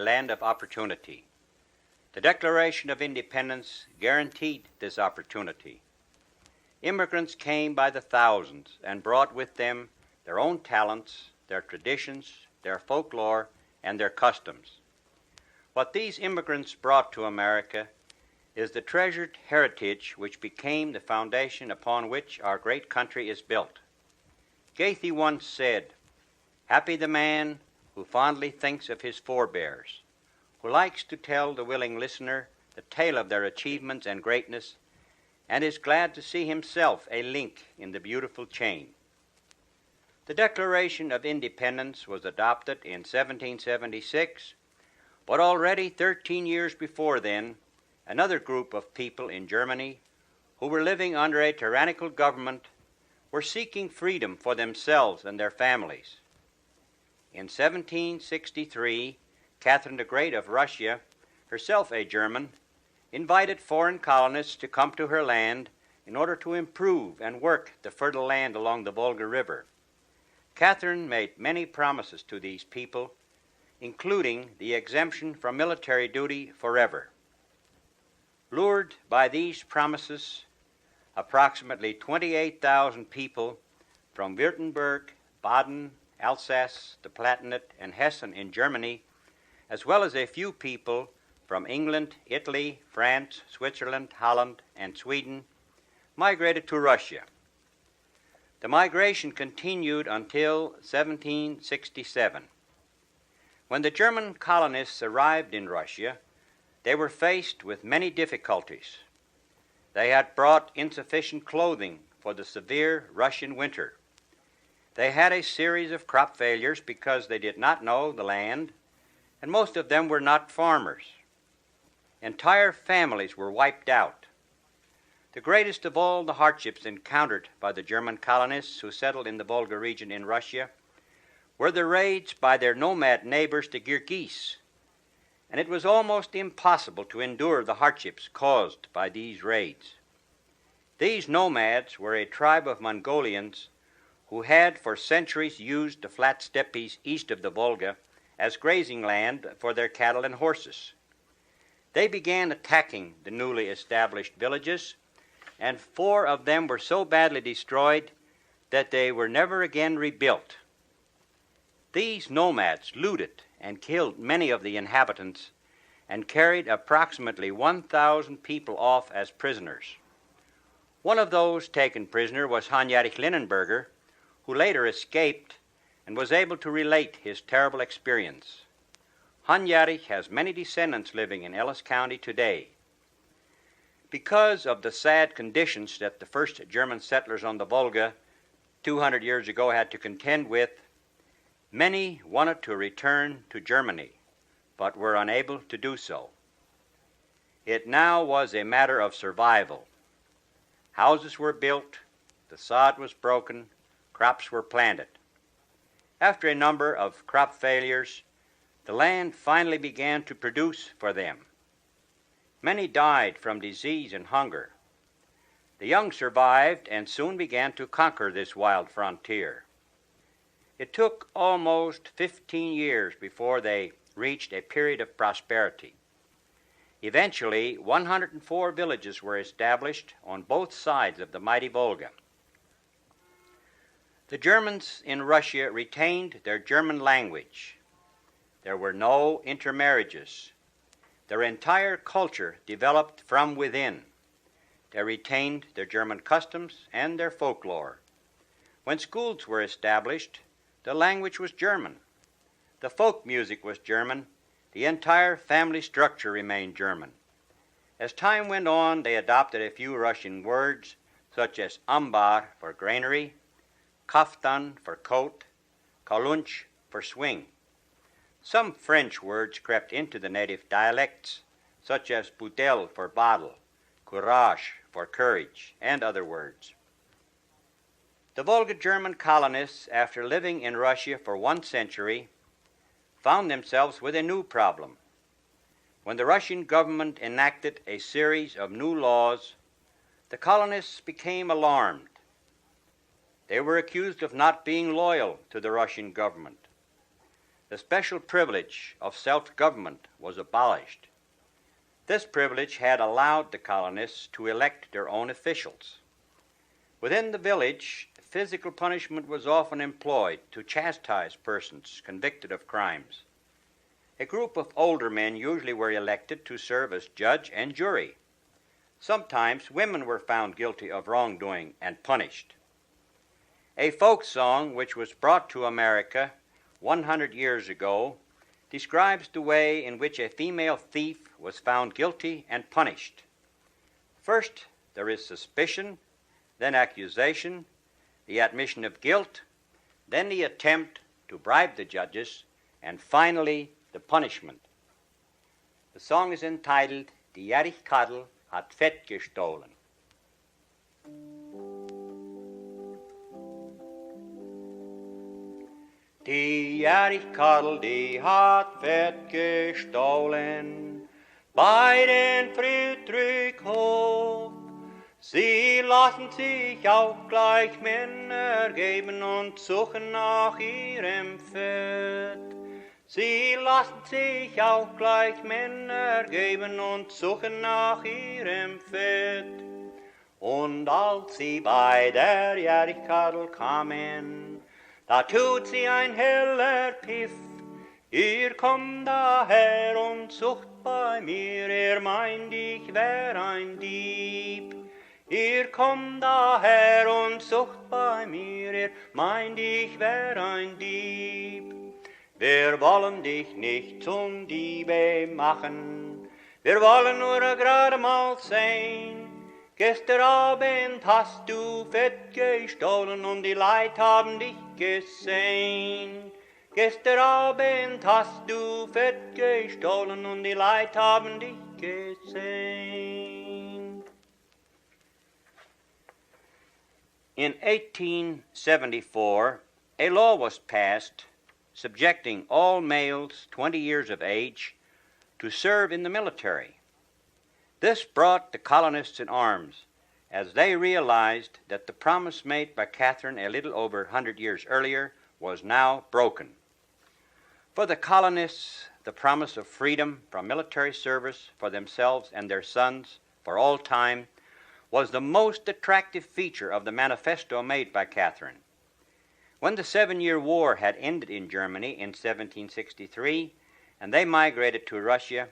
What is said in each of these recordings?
land of opportunity. The Declaration of Independence guaranteed this opportunity. Immigrants came by the thousands and brought with them their own talents, their traditions, their folklore, and their customs. What these immigrants brought to America is the treasured heritage which became the foundation upon which our great country is built. Goethe once said, "Happy the man who fondly thinks of his forebears, who likes to tell the willing listener the tale of their achievements and greatness, and is glad to see himself a link in the beautiful chain." The Declaration of Independence was adopted in 1776, but already 13 years before then, another group of people in Germany who were living under a tyrannical government were seeking freedom for themselves and their families. In 1763, Catherine the Great of Russia, herself a German, invited foreign colonists to come to her land in order to improve and work the fertile land along the Volga River. Catherine made many promises to these people, including the exemption from military duty forever. Lured by these promises, approximately 28,000 people from Württemberg, Baden, Alsace, the Palatinate, and Hessen in Germany, as well as a few people from England, Italy, France, Switzerland, Holland, and Sweden, migrated to Russia. The migration continued until 1767. When the German colonists arrived in Russia, they were faced with many difficulties. They had brought insufficient clothing for the severe Russian winter. They had a series of crop failures because they did not know the land, and most of them were not farmers. Entire families were wiped out. The greatest of all the hardships encountered by the German colonists who settled in the Volga region in Russia were the raids by their nomad neighbors, the Kirghiz, and it was almost impossible to endure the hardships caused by these raids. These nomads were a tribe of Mongolians who had for centuries used the flat steppes east of the Volga as grazing land for their cattle and horses. They began attacking the newly established villages, and 4 of them were so badly destroyed that they were never again rebuilt. These nomads looted and killed many of the inhabitants and carried approximately 1,000 people off as prisoners. One of those taken prisoner was Heinrich Linnenberger, who later escaped and was able to relate his terrible experience. Heinrich has many descendants living in Ellis County today. Because of the sad conditions that the first German settlers on the Volga 200 years ago had to contend with, many wanted to return to Germany, but were unable to do so. It now was a matter of survival. Houses were built, the sod was broken, crops were planted. After a number of crop failures, the land finally began to produce for them. Many died from disease and hunger. The young survived and soon began to conquer this wild frontier. It took almost 15 years before they reached a period of prosperity. Eventually, 104 villages were established on both sides of the mighty Volga. The Germans in Russia retained their German language. There were no intermarriages. Their entire culture developed from within. They retained their German customs and their folklore. When schools were established, the language was German. The folk music was German. The entire family structure remained German. As time went on, they adopted a few Russian words, such as ambar for granary, kaftan for coat, kalunch for swing. Some French words crept into the native dialects, such as boudel for bottle, courage for courage, and other words. The Volga German colonists, after living in Russia for 1 century, found themselves with a new problem. When the Russian government enacted a series of new laws, the colonists became alarmed. They were accused of not being loyal to the Russian government. the special privilege of self-government was abolished. This privilege had allowed the colonists to elect their own officials. Within the village, physical punishment was often employed to chastise persons convicted of crimes. A group of older men usually were elected to serve as judge and jury. Sometimes women were found guilty of wrongdoing and punished. A folk song which was brought to America 100 years ago describes the way in which a female thief was found guilty and punished. First, there is suspicion, then accusation, the admission of guilt, then the attempt to bribe the judges, and finally the punishment. The song is entitled Die Jährigkadel hat Fett gestohlen. Die Jährigkadel, die hat Fett gestohlen bei den Friedrichshof. Sie lassen sich auch gleich Männer geben und suchen nach ihrem Fett. Sie lassen sich auch gleich Männer geben und suchen nach ihrem Fett. Und als sie bei der Jährigkadel kamen, da tut sie ein heller Piff. Ihr kommt daher und sucht bei mir, ihr meint, ich wär ein Dieb. Ihr kommt daher und sucht bei mir, ihr meint, ich wär ein Dieb. Wir wollen dich nicht zum Diebe machen, wir wollen nur gerade mal sehen. Gestern Abend hast du Fett gestohlen und die Leute haben dich gesehen. Gestern Abend hast du Fett gestohlen und die Leute haben dich gesehen. In 1874, a law was passed subjecting all males 20 years of age to serve in the military. This brought the colonists in arms, as they realized that the promise made by Catherine a little over 100 years earlier was now broken. For the colonists, the promise of freedom from military service for themselves and their sons for all time was the most attractive feature of the manifesto made by Catherine. When the 7-Year War had ended in Germany in 1763 and they migrated to Russia,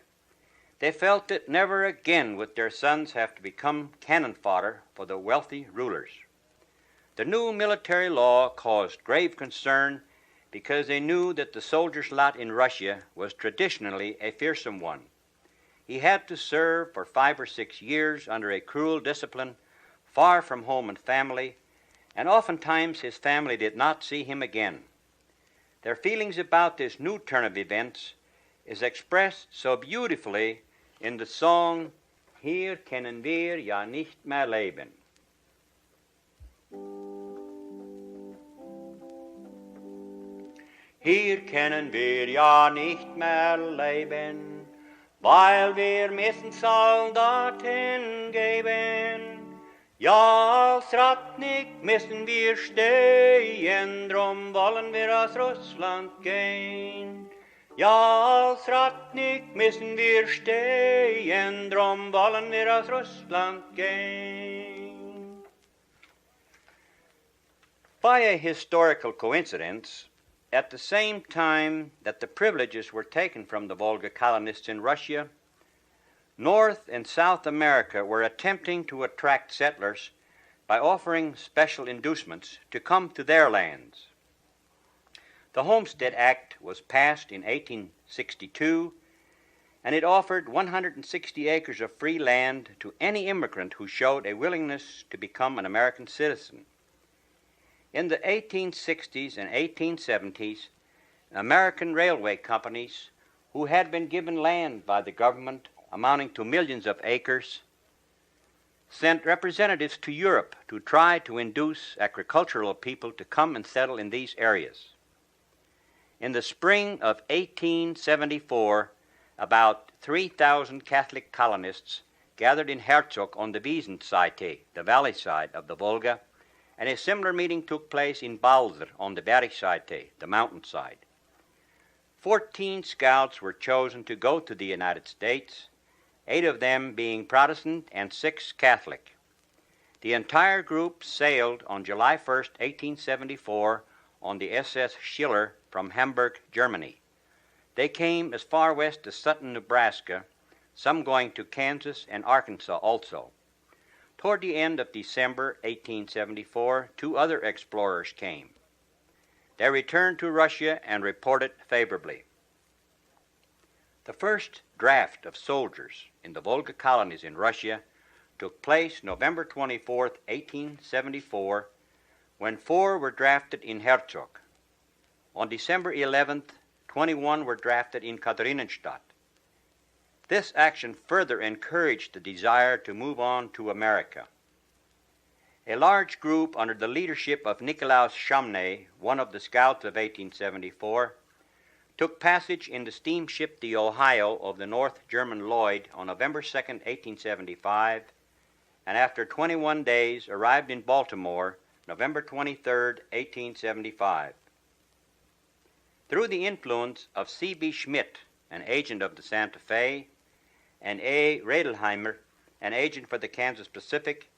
they felt that never again would their sons have to become cannon fodder for the wealthy rulers. The new military law caused grave concern because they knew that the soldier's lot in Russia was traditionally a fearsome one. He had to serve for 5 or 6 years under a cruel discipline, far from home and family, and oftentimes his family did not see him again. Their feelings about this new turn of events is expressed so beautifully in the song, Hier können wir ja nicht mehr leben. Hier können wir ja nicht mehr leben, weil wir müssen Soldaten geben. Ja, als Ratnik müssen wir stehen, drum wollen wir aus Russland gehen. Ja, als Ratnik müssen wir stehen, drum wollen wir aus Russland gehen. By a historical coincidence, at the same time that the privileges were taken from the Volga colonists in Russia, North and South America were attempting to attract settlers by offering special inducements to come to their lands. The Homestead Act was passed in 1862, and it offered 160 acres of free land to any immigrant who showed a willingness to become an American citizen. In the 1860s and 1870s, American railway companies who had been given land by the government amounting to millions of acres sent representatives to Europe to try to induce agricultural people to come and settle in these areas. In the spring of 1874, about 3,000 Catholic colonists gathered in Herzog on the Wiesenseite, the valley side of the Volga, and a similar meeting took place in Balzer on the Bergseite, the mountainside. 14 scouts were chosen to go to the United States, 8 of them being Protestant and 6 Catholic. The entire group sailed on July 1st, 1874, on the SS Schiller from Hamburg, Germany. They came as far west as Sutton, Nebraska, some going to Kansas and Arkansas also. Toward the end of December 1874, 2 other explorers came. They returned to Russia and reported favorably. The first draft of soldiers in the Volga colonies in Russia took place November 24, 1874, when 4 were drafted in Herzog. On December 11th, 21 were drafted in Katharinenstadt. This action further encouraged the desire to move on to America. A large group under the leadership of Nikolaus Shamney, one of the scouts of 1874, took passage in the steamship the Ohio of the North German Lloyd on November 2, 1875, and after 21 days arrived in Baltimore November 23, 1875. Through the influence of C.B. Schmidt, an agent of the Santa Fe, and A. Radelheimer, an agent for the Kansas Pacific,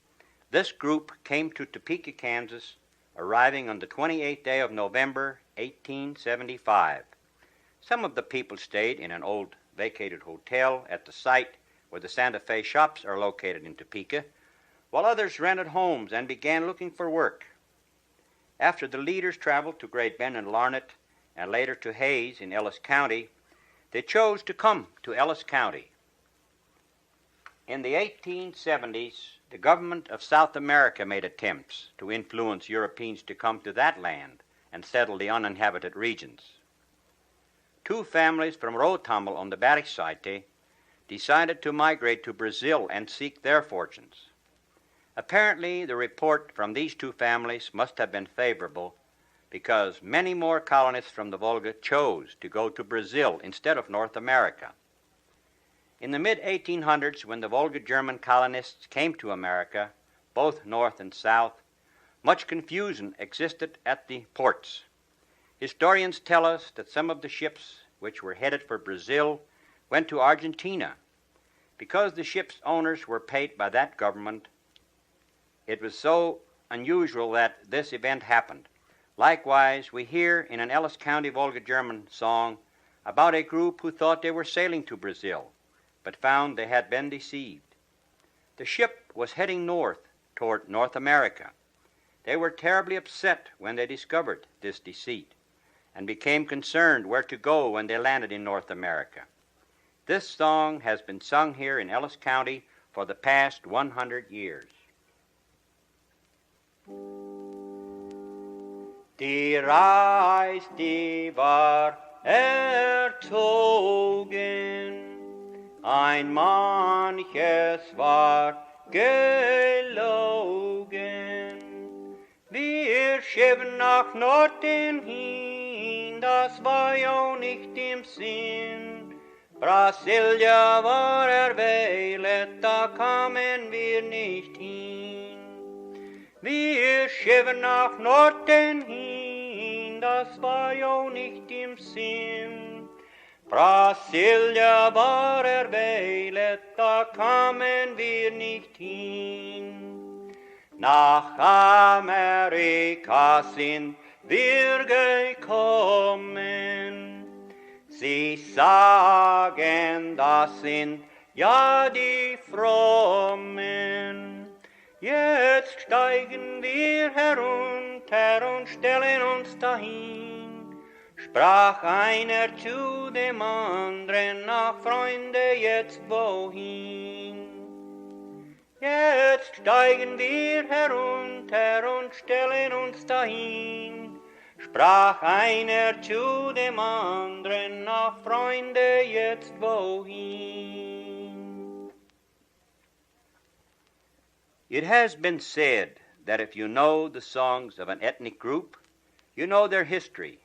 this group came to Topeka, Kansas, arriving on the 28th day of November, 1875. Some of the people stayed in an old vacated hotel at the site where the Santa Fe shops are located in Topeka, while others rented homes and began looking for work. After the leaders traveled to Great Bend and Larned, and later to Hayes in Ellis County, they chose to come to Ellis County. In the 1870s, the government of South America made attempts to influence Europeans to come to that land and settle the uninhabited regions. 2 families from Rotamel on the Bergseite decided to migrate to Brazil and seek their fortunes. Apparently, the report from these 2 families must have been favorable, because many more colonists from the Volga chose to go to Brazil instead of North America. In the mid-1800s, when the Volga German colonists came to America, both North and South, much confusion existed at the ports. Historians tell us that some of the ships which were headed for Brazil went to Argentina. Because the ship's owners were paid by that government, it was so unusual that this event happened. Likewise, we hear in an Ellis County Volga German song about a group who thought they were sailing to Brazil, but found they had been deceived. The ship was heading north toward North America. They were terribly upset when they discovered this deceit, and became concerned where to go when they landed in North America. This song has been sung here in Ellis County for the past 100 years. Die Reis, die war erzogen, ein manches war gelogen. Wir schieben nach Norden hin, das war ja nicht im Sinn. Brasilia war erwählet, da kamen wir nicht hin. Wir schieben nach Norden hin, das war ja nicht im Sinn. Brasilia war erwählet, da kamen wir nicht hin. Nach Amerika sind wir gekommen. Sie sagen, das sind ja die Frommen. Jetzt steigen wir herunter und stellen uns dahin. Sprach einer zu dem anderen, ach Freunde, jetzt wohin? Jetzt steigen wir herunter und stellen uns dahin. Sprach einer zu dem anderen, ach Freunde, jetzt wohin? It has been said that if you know the songs of an ethnic group, you know their history.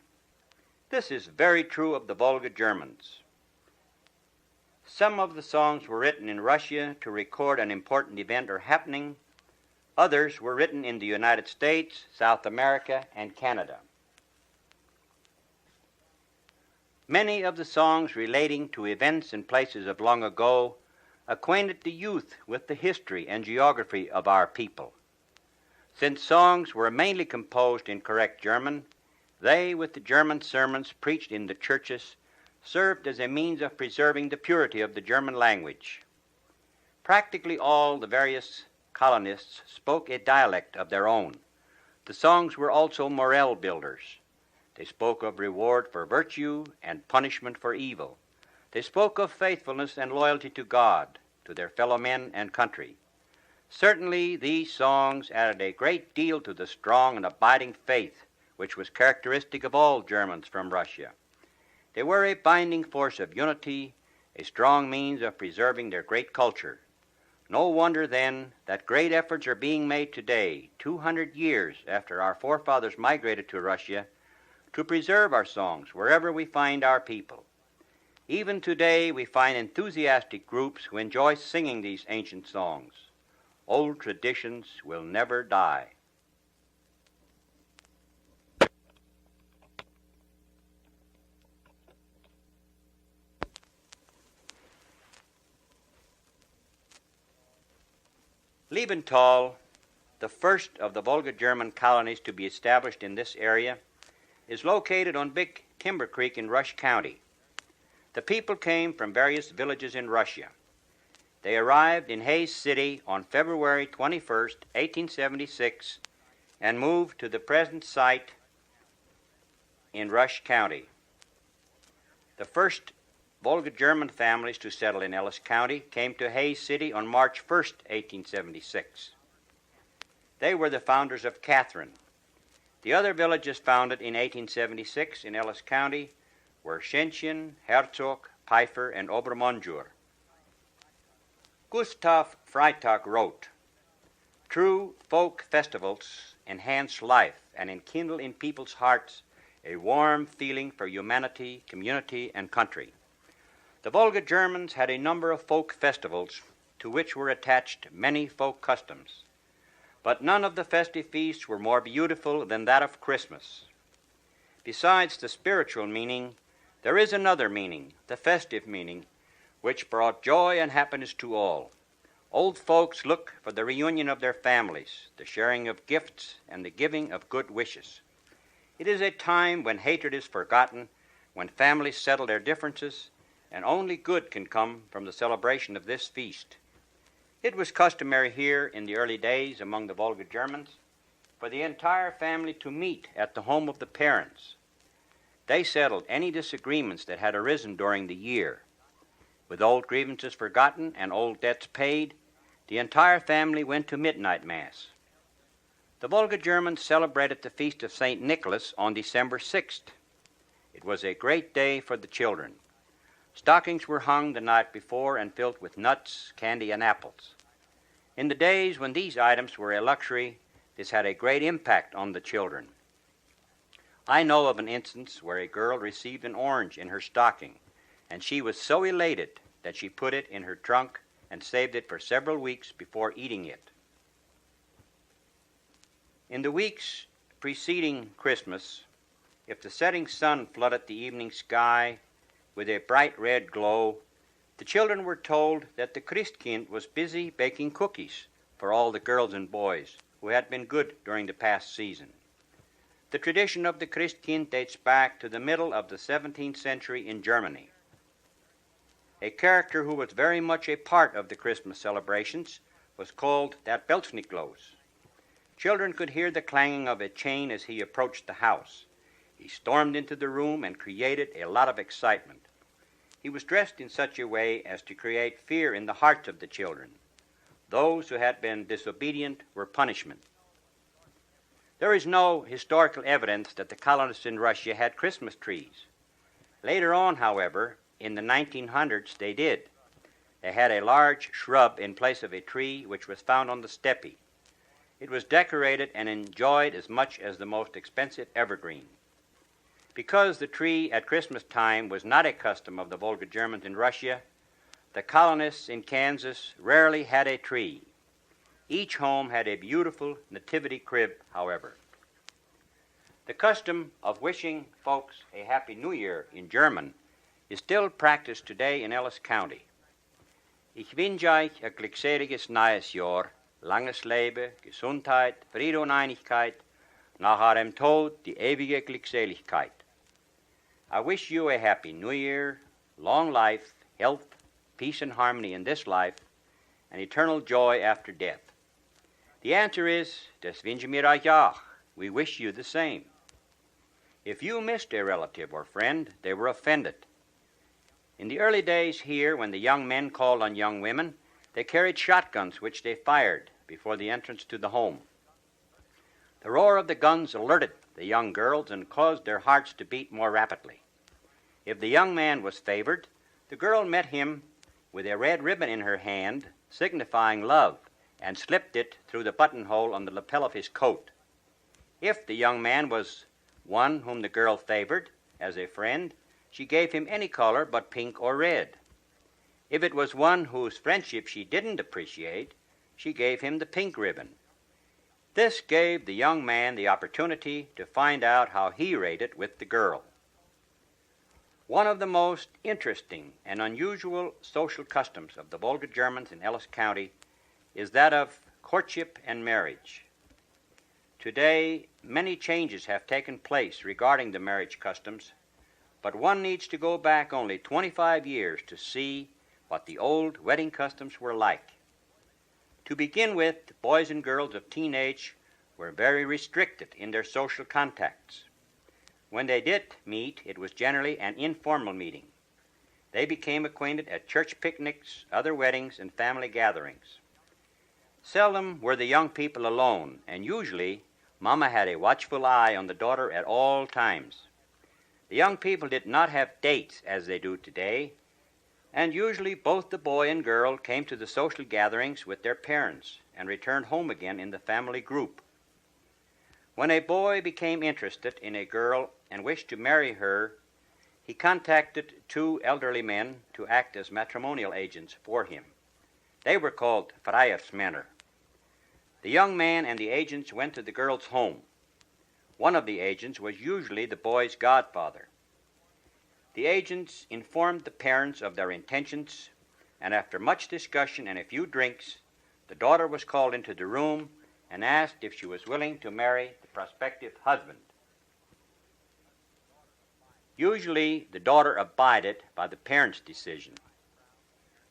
This is very true of the Volga Germans. Some of the songs were written in Russia to record an important event or happening. Others were written in the United States, South America, and Canada. Many of the songs relating to events and places of long ago acquainted the youth with the history and geography of our people. Since songs were mainly composed in correct German, they, with the German sermons preached in the churches, served as a means of preserving the purity of the German language. Practically all the various colonists spoke a dialect of their own. The songs were also morale builders. They spoke of reward for virtue and punishment for evil. They spoke of faithfulness and loyalty to God, to their fellow men and country. Certainly these songs added a great deal to the strong and abiding faith which was characteristic of all Germans from Russia. They were a binding force of unity, a strong means of preserving their great culture. No wonder, then, that great efforts are being made today, 200 years after our forefathers migrated to Russia, to preserve our songs wherever we find our people. Even today we find enthusiastic groups who enjoy singing these ancient songs. Old traditions will never die. Liebenthal, the first of the Volga German colonies to be established in this area, is located on Big Timber Creek in Rush County. The people came from various villages in Russia. They arrived in Hays City on February 21st, 1876, and moved to the present site in Rush County. The first Volga German families to settle in Ellis County came to Hays City on March 1st, 1876. They were the founders of Catherine. The other villages founded in 1876 in Ellis County were Schenchen, Herzog, Pfeiffer, and Obermonjur. Gustav Freitag wrote, "True folk festivals enhance life and enkindle in people's hearts a warm feeling for humanity, community, and country." The Volga Germans had a number of folk festivals to which were attached many folk customs, but none of the festive feasts were more beautiful than that of Christmas. Besides the spiritual meaning, there is another meaning, the festive meaning, which brought joy and happiness to all. Old folks look for the reunion of their families, the sharing of gifts, and the giving of good wishes. It is a time when hatred is forgotten, when families settle their differences, and only good can come from the celebration of this feast. It was customary here in the early days among the Volga Germans for the entire family to meet at the home of the parents. They settled any disagreements that had arisen during the year. With old grievances forgotten and old debts paid, the entire family went to midnight mass. The Volga Germans celebrated the feast of St. Nicholas on December 6th. It was a great day for the children. Stockings were hung the night before and filled with nuts, candy, and apples. In the days when these items were a luxury, this had a great impact on the children. I know of an instance where a girl received an orange in her stocking, and she was so elated that she put it in her trunk and saved it for several weeks before eating it. In the weeks preceding Christmas, if the setting sun flooded the evening sky with a bright red glow, the children were told that the Christkind was busy baking cookies for all the girls and boys who had been good during the past season. The tradition of the Christkind dates back to the middle of the 17th century in Germany. A character who was very much a part of the Christmas celebrations was called der Belzniklos. Children could hear the clanging of a chain as he approached the house. He stormed into the room and created a lot of excitement. He was dressed in such a way as to create fear in the hearts of the children. Those who had been disobedient were punishment. There is no historical evidence that the colonists in Russia had Christmas trees. Later on, however, in the 1900s, they did. They had a large shrub in place of a tree which was found on the steppe. It was decorated and enjoyed as much as the most expensive evergreen. Because the tree at Christmas time was not a custom of the Volga Germans in Russia, the colonists in Kansas rarely had a tree. Each home had a beautiful nativity crib, however. The custom of wishing folks a Happy New Year in German is still practiced today in Ellis County. Ich wünsche euch ein glückseliges neues Jahr, langes Leben, Gesundheit, Friede und Einigkeit, nach eurem Tod die ewige Glückseligkeit. I wish you a Happy New Year, long life, health, peace and harmony in this life, and eternal joy after death. The answer is, das wünschen wir euch auch. We wish you the same. If you missed a relative or friend, they were offended. In the early days here, when the young men called on young women, they carried shotguns which they fired before the entrance to the home. The roar of the guns alerted the young girls and caused their hearts to beat more rapidly. If the young man was favored, the girl met him with a red ribbon in her hand, signifying love, and slipped it through the buttonhole on the lapel of his coat. If the young man was one whom the girl favored as a friend, she gave him any color but pink or red. If it was one whose friendship she didn't appreciate, she gave him the pink ribbon. This gave the young man the opportunity to find out how he rated with the girl. One of the most interesting and unusual social customs of the Volga Germans in Ellis County is that of courtship and marriage. Today, many changes have taken place regarding the marriage customs, but one needs to go back only 25 years to see what the old wedding customs were like. To begin with, boys and girls of teenage were very restricted in their social contacts. When they did meet, it was generally an informal meeting. They became acquainted at church picnics, other weddings, and family gatherings. Seldom were the young people alone, and usually Mama had a watchful eye on the daughter at all times. The young people did not have dates as they do today, and usually both the boy and girl came to the social gatherings with their parents and returned home again in the family group. When a boy became interested in a girl and wished to marry her, he contacted two elderly men to act as matrimonial agents for him. They were called Freiersmänner. The young man and the agents went to the girl's home. One of the agents was usually the boy's godfather. The agents informed the parents of their intentions, and after much discussion and a few drinks, the daughter was called into the room and asked if she was willing to marry the prospective husband. Usually, the daughter abided by the parents' decision.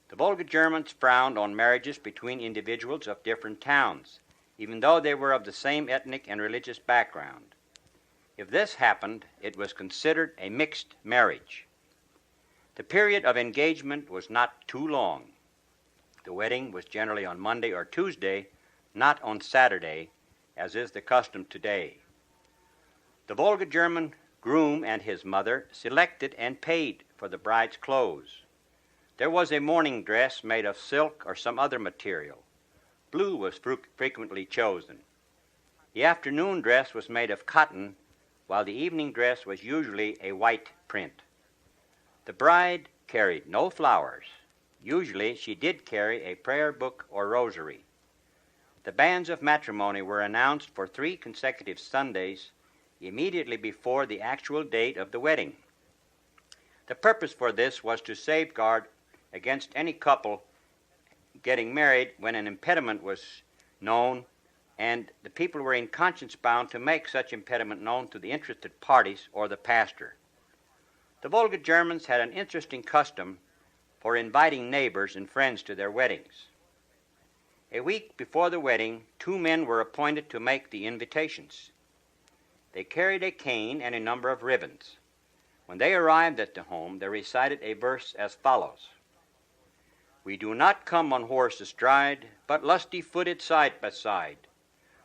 The Volga Germans frowned on marriages between individuals of different towns, even though they were of the same ethnic and religious background. If this happened, it was considered a mixed marriage. The period of engagement was not too long. The wedding was generally on Monday or Tuesday, not on Saturday, as is the custom today. The Volga German groom and his mother selected and paid for the bride's clothes. There was a morning dress made of silk or some other material. Blue was frequently chosen. The afternoon dress was made of cotton, while the evening dress was usually a white print. The bride carried no flowers. Usually she did carry a prayer book or rosary. The banns of matrimony were announced for 3 consecutive Sundays immediately before the actual date of the wedding. The purpose for this was to safeguard against any couple getting married when an impediment was known, and the people were in conscience bound to make such impediment known to the interested parties or the pastor. The Volga Germans had an interesting custom for inviting neighbors and friends to their weddings. A week before the wedding, 2 men were appointed to make the invitations. They carried a cane and a number of ribbons. When they arrived at the home, they recited a verse as follows: "We do not come on horse astride, but lusty-footed side by side,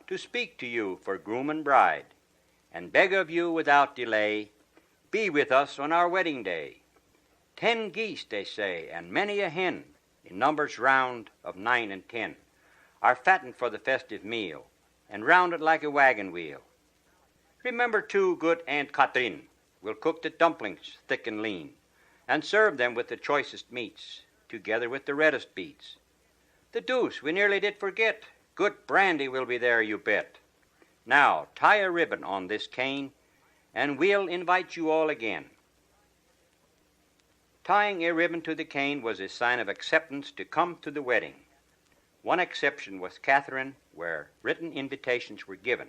to speak to you for groom and bride, and beg of you without delay, be with us on our wedding day. 10 geese, they say, and many a hen, in numbers round of 9 and 10, are fattened for the festive meal, and rounded like a wagon wheel. Remember, too, good Aunt Catherine will cook the dumplings thick and lean, and serve them with the choicest meats, together with the reddest beets. The deuce, we nearly did forget. Good brandy will be there, you bet. Now, tie a ribbon on this cane, and we'll invite you all again. Tying a ribbon to the cane was a sign of acceptance to come to the wedding. One exception was Catherine, where written invitations were given.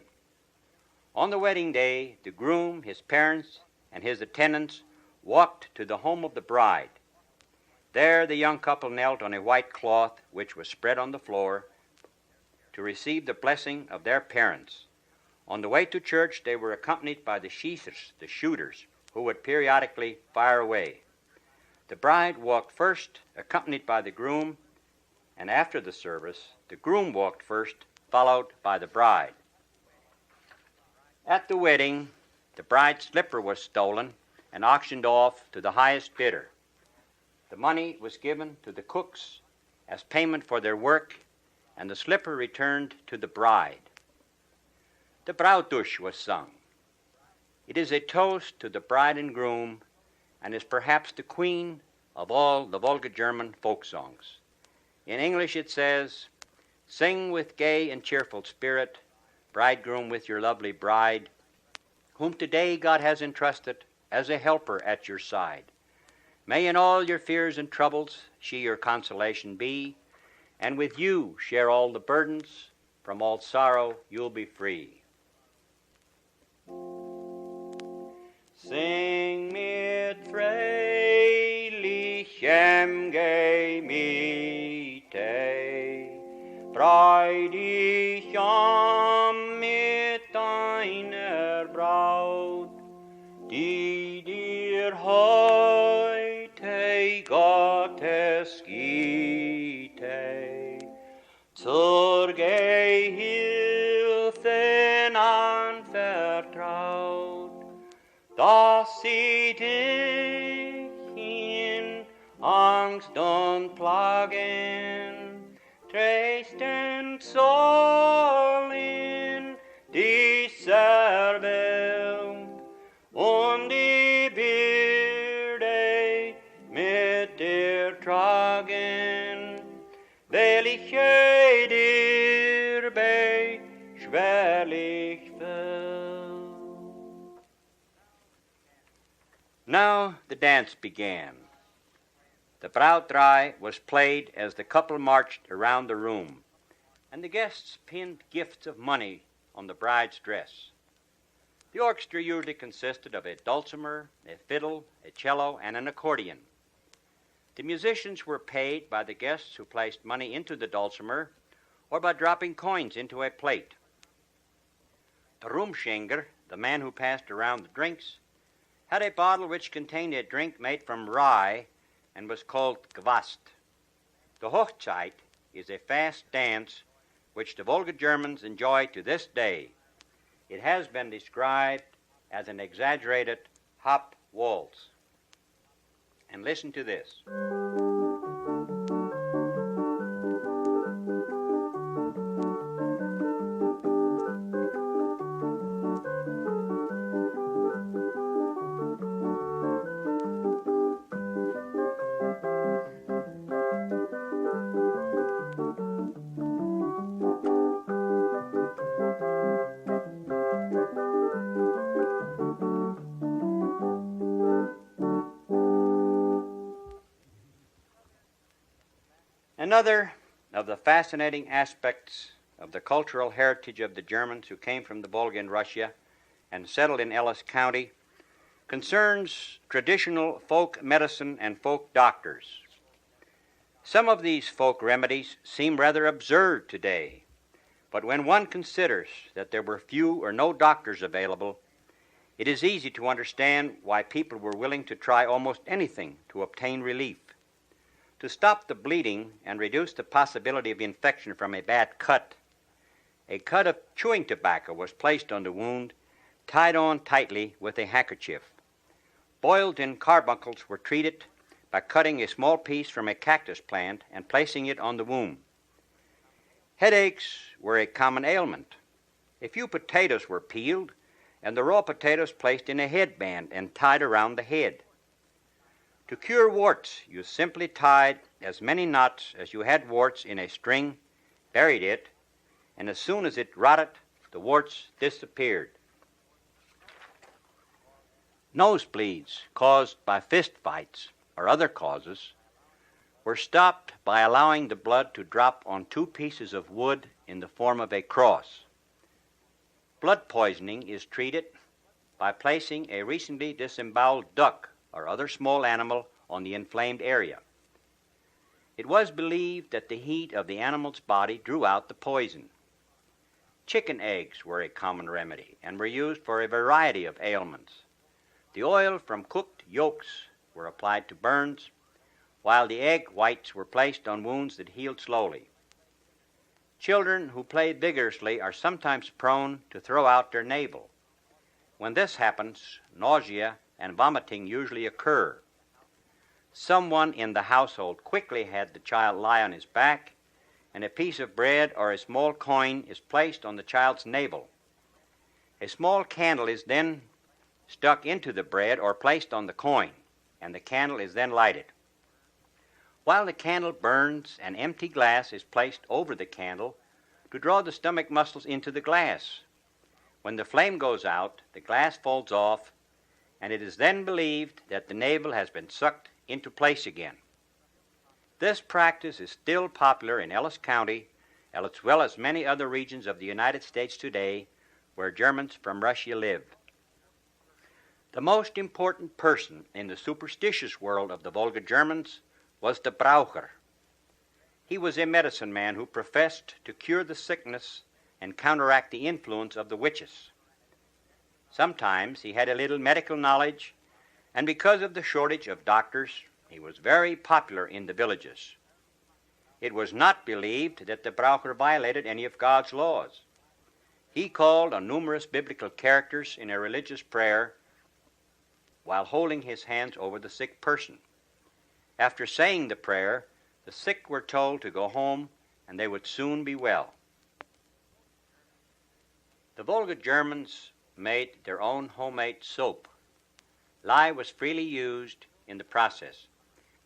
On the wedding day, the groom, his parents, and his attendants walked to the home of the bride. There the young couple knelt on a white cloth which was spread on the floor to receive the blessing of their parents. On the way to church, they were accompanied by the sheathers, the shooters, who would periodically fire away. The bride walked first, accompanied by the groom, and after the service, the groom walked first, followed by the bride. At the wedding, the bride's slipper was stolen and auctioned off to the highest bidder. The money was given to the cooks as payment for their work, and the slipper returned to the bride. The Brautdusch was sung. It is a toast to the bride and groom, and is perhaps the queen of all the Volga German folk songs. In English it says, "Sing with gay and cheerful spirit, bridegroom with your lovely bride, whom today God has entrusted as a helper at your side. May in all your fears and troubles she your consolation be, and with you share all the burdens, from all sorrow you'll be free." Sing mit freilichem Gemüte, freu dich an mit deiner Braut, die dir heute Gottes Güte zur Gehilfe anvertraut, dass sie dich in Angst und Plagen trösten soll in dieser Welt und die Bürde mit dir tragen, welche dir beschwerlich fällt. Now the dance began. The Brautdraai was played as the couple marched around the room, and the guests pinned gifts of money on the bride's dress. The orchestra usually consisted of a dulcimer, a fiddle, a cello, and an accordion. The musicians were paid by the guests who placed money into the dulcimer or by dropping coins into a plate. The Rumschenker, the man who passed around the drinks, had a bottle which contained a drink made from rye and was called Gwast. The Hochzeit is a fast dance which the Volga Germans enjoy to this day. It has been described as an exaggerated hop waltz. And listen to this. Another of the fascinating aspects of the cultural heritage of the Germans who came from the Volga in Russia and settled in Ellis County concerns traditional folk medicine and folk doctors. Some of these folk remedies seem rather absurd today, but when one considers that there were few or no doctors available, it is easy to understand why people were willing to try almost anything to obtain relief. To stop the bleeding and reduce the possibility of infection from a bad cut, a cud of chewing tobacco was placed on the wound, tied on tightly with a handkerchief. Boiled in carbuncles were treated by cutting a small piece from a cactus plant and placing it on the wound. Headaches were a common ailment. A few potatoes were peeled and the raw potatoes placed in a headband and tied around the head. To cure warts, you simply tied as many knots as you had warts in a string, buried it, and as soon as it rotted, the warts disappeared. Nosebleeds caused by fist fights or other causes were stopped by allowing the blood to drop on 2 pieces of wood in the form of a cross. Blood poisoning is treated by placing a recently disemboweled duck or other small animal on the inflamed area. It was believed that the heat of the animal's body drew out the poison. Chicken eggs were a common remedy and were used for a variety of ailments. The oil from cooked yolks were applied to burns, while the egg whites were placed on wounds that healed slowly. Children who play vigorously are sometimes prone to throw out their navel. When this happens, nausea and vomiting usually occur. Someone in the household quickly had the child lie on his back, and a piece of bread or a small coin is placed on the child's navel. A small candle is then stuck into the bread or placed on the coin, and the candle is then lighted. While the candle burns, an empty glass is placed over the candle to draw the stomach muscles into the glass. When the flame goes out, the glass falls off, and it is then believed that the navel has been sucked into place again. This practice is still popular in Ellis County, as well as many other regions of the United States today where Germans from Russia live. The most important person in the superstitious world of the Volga Germans was the Braucher. He was a medicine man who professed to cure the sickness and counteract the influence of the witches. Sometimes he had a little medical knowledge, and because of the shortage of doctors, he was very popular in the villages. It was not believed that the Braucher violated any of God's laws. He called on numerous biblical characters in a religious prayer while holding his hands over the sick person. After saying the prayer, the sick were told to go home and they would soon be well. The Volga Germans made their own homemade soap. Lye was freely used in the process.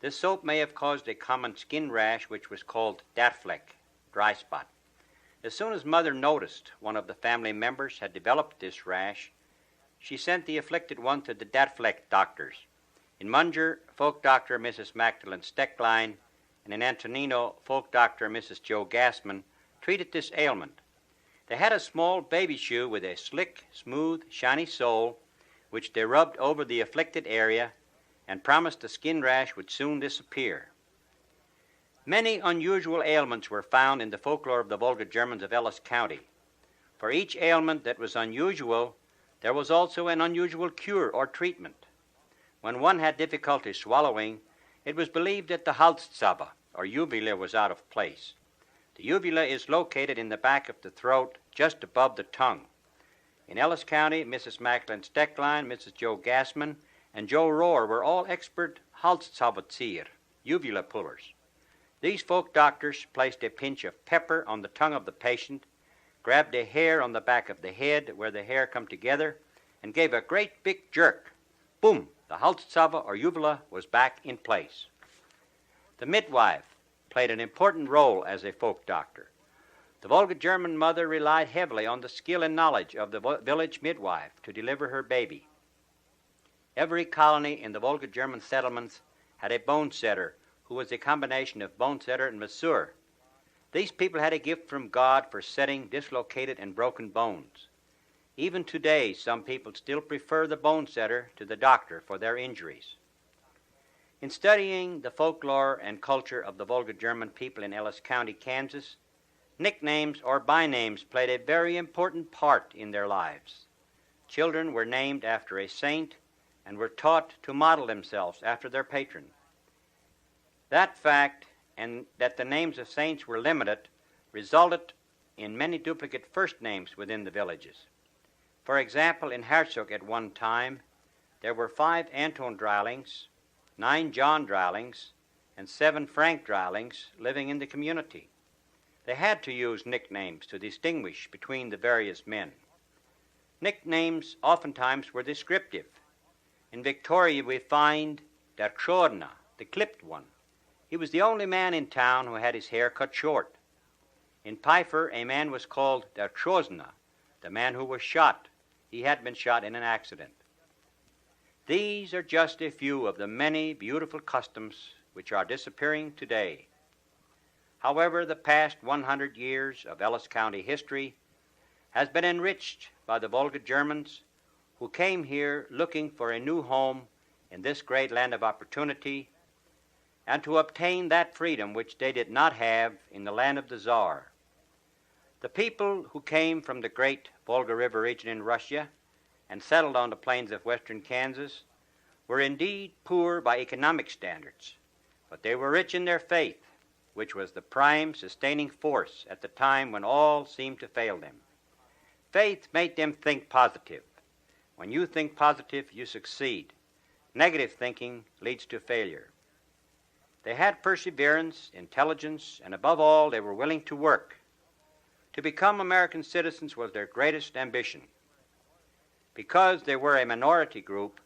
This soap may have caused a common skin rash which was called Darfleck, dry spot. As soon as Mother noticed one of the family members had developed this rash, she sent the afflicted one to the Darfleck doctors. In Munger, folk doctor Mrs. Magdalene Stecklein, and in Antonino, folk doctor Mrs. Joe Gassman, treated this ailment. They had a small baby shoe with a slick, smooth, shiny sole, which they rubbed over the afflicted area and promised the skin rash would soon disappear. Many unusual ailments were found in the folklore of the Volga Germans of Ellis County. For each ailment that was unusual, there was also an unusual cure or treatment. When one had difficulty swallowing, it was believed that the Halszaba, or uvula, was out of place. The uvula is located in the back of the throat, just above the tongue. In Ellis County, Mrs. Magdalene Stecklein, Mrs. Joe Gassman, and Joe Rohr were all expert Halszabazieher, uvula pullers. These folk doctors placed a pinch of pepper on the tongue of the patient, grabbed a hair on the back of the head where the hair come together, and gave a great big jerk. Boom! The Halszaba or uvula was back in place. The midwife played an important role as a folk doctor. The Volga German mother relied heavily on the skill and knowledge of the village midwife to deliver her baby. Every colony in the Volga German settlements had a bone setter who was a combination of bone setter and masseur. These people had a gift from God for setting dislocated and broken bones. Even today, some people still prefer the bone setter to the doctor for their injuries. In studying the folklore and culture of the Volga German people in Ellis County, Kansas, nicknames or bynames played a very important part in their lives. Children were named after a saint and were taught to model themselves after their patron. That fact, and that the names of saints were limited, resulted in many duplicate first names within the villages. For example, in Herzog at one time, there were 5 Anton Dreilings, 9 John Dreilings, and 7 Frank Dreilings living in the community. They had to use nicknames to distinguish between the various men. Nicknames oftentimes were descriptive. In Victoria we find Der Chorna, the clipped one. He was the only man in town who had his hair cut short. In Pfeiffer, a man was called Der Chosna, The man who was shot, he had been shot in an accident. These are just a few of the many beautiful customs which are disappearing today. However, the past 100 years of Ellis County history has been enriched by the Volga Germans who came here looking for a new home in this great land of opportunity and to obtain that freedom which they did not have in the land of the Tsar. The people who came from the great Volga River region in Russia and settled on the plains of western Kansas were indeed poor by economic standards, but they were rich in their faith, which was the prime sustaining force at the time when all seemed to fail them. Faith made them think positive. When you think positive, you succeed. Negative thinking leads to failure. They had perseverance, intelligence, and above all, they were willing to work. To become American citizens was their greatest ambition. Because they were a minority group,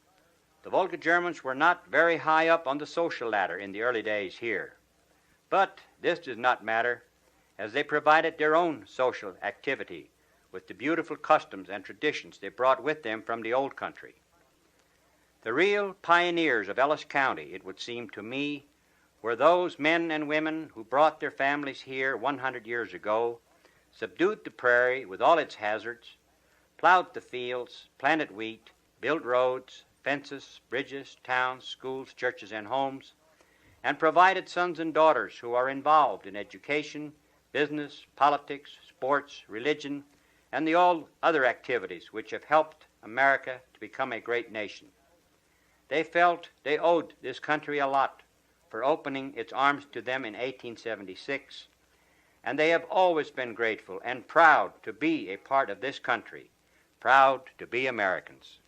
the Volga Germans were not very high up on the social ladder in the early days here. But this does not matter, as they provided their own social activity with the beautiful customs and traditions they brought with them from the old country. The real pioneers of Ellis County, it would seem to me, were those men and women who brought their families here 100 years ago, subdued the prairie with all its hazards, plowed the fields, planted wheat, built roads, fences, bridges, towns, schools, churches, and homes, and provided sons and daughters who are involved in education, business, politics, sports, religion, and the all other activities which have helped America to become a great nation. They felt they owed this country a lot for opening its arms to them in 1876, and they have always been grateful and proud to be a part of this country, proud to be Americans.